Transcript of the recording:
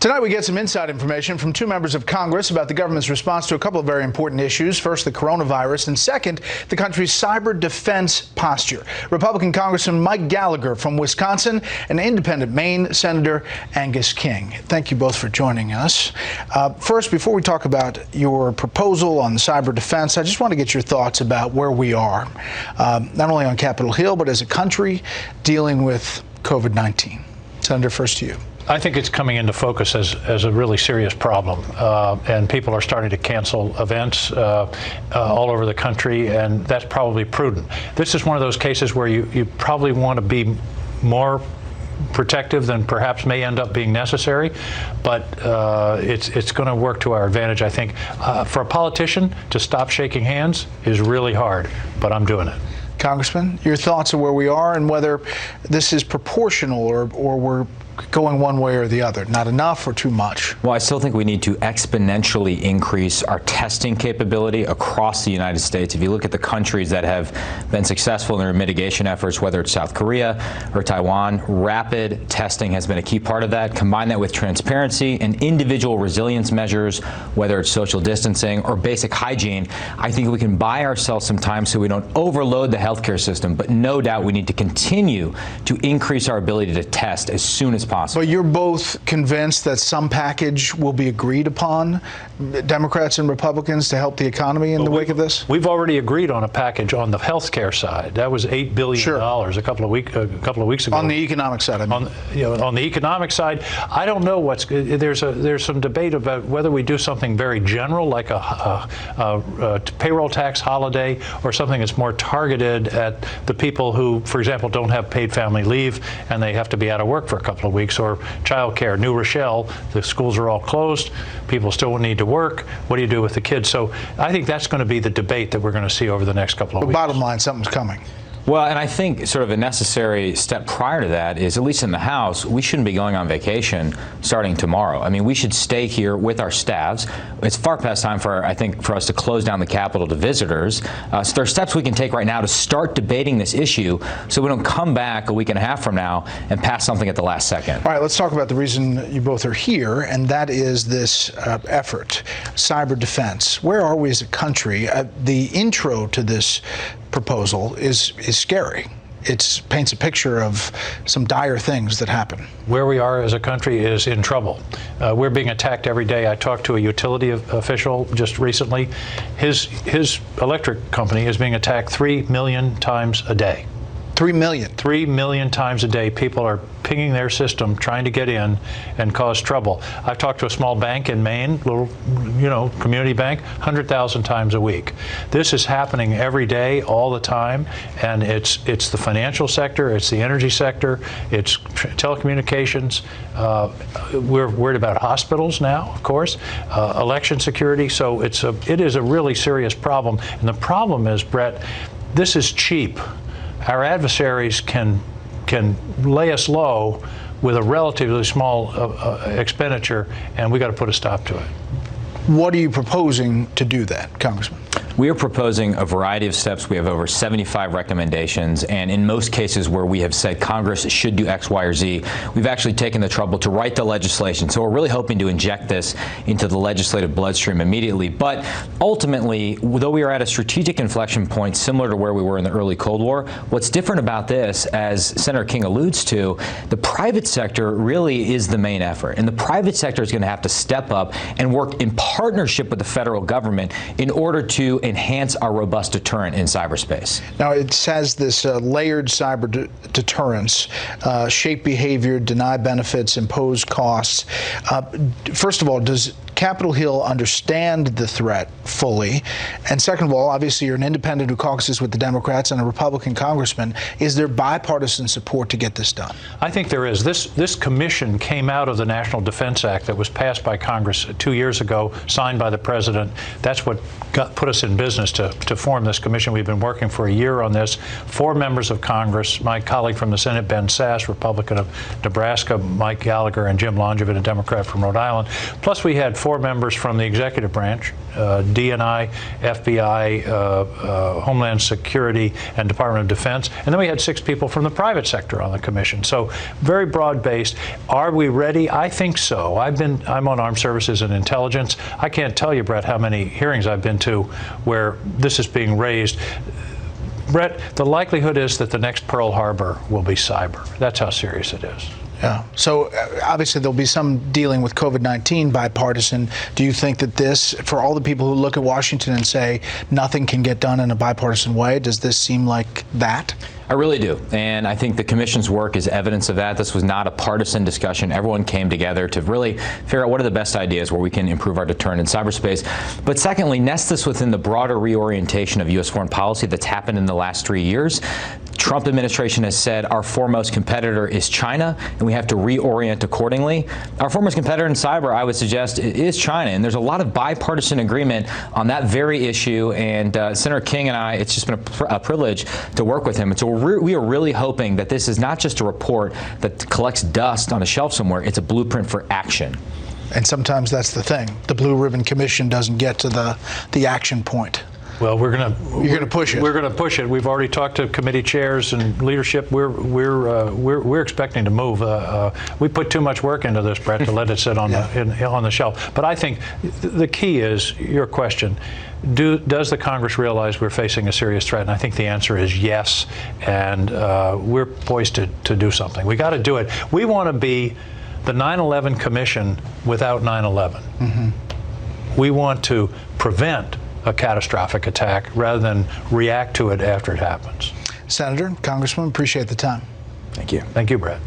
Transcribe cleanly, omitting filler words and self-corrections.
Tonight we get some inside information from two members of Congress about the government's response to a couple of very important issues. First, the coronavirus, and second, the country's cyber defense posture. Republican Congressman Mike Gallagher from Wisconsin and independent Maine Senator Angus King. Thank you both for joining us. First, before we talk about your proposal on cyber defense, I just want to get your thoughts about where we are, not only on Capitol Hill, but as a country dealing with COVID-19. Senator, first to you. I think it's coming into focus as a really serious problem, and people are starting to cancel events all over the country, and that's probably prudent. This is one of those cases where you probably want to be more protective than perhaps may end up being necessary, but it's going to work to our advantage, I think. For a politician to stop shaking hands is really hard, but I'm doing it. Congressman, your thoughts on where we are and whether this is proportional or we're going one way or the other, not enough or too much? Well, I still think we need to exponentially increase our testing capability across the United States. If you look at the countries that have been successful in their mitigation efforts, whether it's South Korea or Taiwan, rapid testing has been a key part of that. Combine that with transparency and individual resilience measures, whether it's social distancing or basic hygiene, I think we can buy ourselves some time so we don't overload the healthcare system. But no doubt we need to continue to increase our ability to test as soon as possible. But you're both convinced that some package will be agreed upon, Democrats and Republicans, to help the economy in the wake of this? We've already agreed on a package on the health care side. That was $8 billion a couple of weeks ago. On the economic side, I mean. On the economic side, I don't know what's. There's some debate about whether we do something very general, like a payroll tax holiday, or something that's more targeted at the people who, for example, don't have paid family leave and they have to be out of work for a couple of weeks, or child care. New Rochelle, the schools are all closed. People still need to work. What do you do with the kids? So I think that's going to be the debate that we're going to see over the next couple of weeks. Bottom line, something's coming. Well, and I think sort of a necessary step prior to that is, at least in the House, we shouldn't be going on vacation starting tomorrow. I mean, we should stay here with our staffs. It's far past time for us to close down the Capitol to visitors. So there are steps we can take right now to start debating this issue so we don't come back a week and a half from now and pass something at the last second. All right, let's talk about the reason you both are here, and that is this effort, cyber defense. Where are we as a country? The intro to this proposal is scary. It paints a picture of some dire things that happen. Where we are as a country is in trouble. We're being attacked every day. I talked to a utility official just recently. His electric company is being attacked 3 million times a day. 3 million? 3 million times a day. People are pinging their system, trying to get in and cause trouble. I've talked to a small bank in Maine, little, community bank, 100,000 times a week. This is happening every day, all the time, and it's the financial sector, it's the energy sector, it's telecommunications. We're worried about hospitals now, of course, election security. So it is a really serious problem. And the problem is, Bret, this is cheap. Our adversaries can lay us low with a relatively small expenditure, and we got to put a stop to it. What are you proposing to do that, Congressman? We are proposing a variety of steps. We have over 75 recommendations, and in most cases where we have said Congress should do X, Y, or Z, we've actually taken the trouble to write the legislation. So we're really hoping to inject this into the legislative bloodstream immediately. But ultimately, though we are at a strategic inflection point similar to where we were in the early Cold War, what's different about this, as Senator King alludes to, the private sector really is the main effort. And the private sector is going to have to step up and work in partnership with the federal government in order to enhance our robust deterrent in cyberspace. Now, it says this layered cyber deterrence, shape behavior, deny benefits, impose costs. First of all, does Capitol Hill understand the threat fully? And second of all, obviously you're an independent who caucuses with the Democrats and a Republican congressman. Is there bipartisan support to get this done? I think there is. This commission came out of the National Defense Act that was passed by Congress 2 years ago, signed by the president. That's what put us in business to form this commission. We've been working for a year on this. 4 members of Congress, my colleague from the Senate, Ben Sasse, Republican of Nebraska, Mike Gallagher, and Jim Longevin, a Democrat from Rhode Island. Plus we had 4 4 members from the executive branch, DNI, FBI, Homeland Security, and Department of Defense. And then we had 6 people from the private sector on the commission. So very broad-based. Are we ready? I think so. I'm on Armed Services and Intelligence. I can't tell you, Bret, how many hearings I've been to where this is being raised. Bret, the likelihood is that the next Pearl Harbor will be cyber. That's how serious it is. Yeah. So obviously there'll be some dealing with COVID-19 bipartisan. Do you think that this, for all the people who look at Washington and say nothing can get done in a bipartisan way, does this seem like that? I really do, and I think the commission's work is evidence of that. This was not a partisan discussion. Everyone came together to really figure out what are the best ideas where we can improve our deterrent in cyberspace. But secondly, nest this within the broader reorientation of U.S. foreign policy that's happened in the last 3 years. Trump administration has said our foremost competitor is China, and we have to reorient accordingly. Our foremost competitor in cyber, I would suggest, is China, and there's a lot of bipartisan agreement on that very issue. And Senator King and I, it's just been a privilege to work with him. And so we are really hoping that this is not just a report that collects dust on a shelf somewhere. It's a blueprint for action. And sometimes that's the thing. The Blue Ribbon Commission doesn't get to the action point. Well, you're going to push it. We're going to push it. We've already talked to committee chairs and leadership. We're expecting to move. We put too much work into this, Bret, to let it sit on on the shelf. But I think the key is your question. Does the Congress realize we're facing a serious threat? And I think the answer is yes. And we're poised to do something. We got to do it. We want to be the 9/11 Commission without 9/11. Mm-hmm. We want to prevent a catastrophic attack rather than react to it after it happens. Senator, Congressman, appreciate the time. Thank you. Thank you, Bret.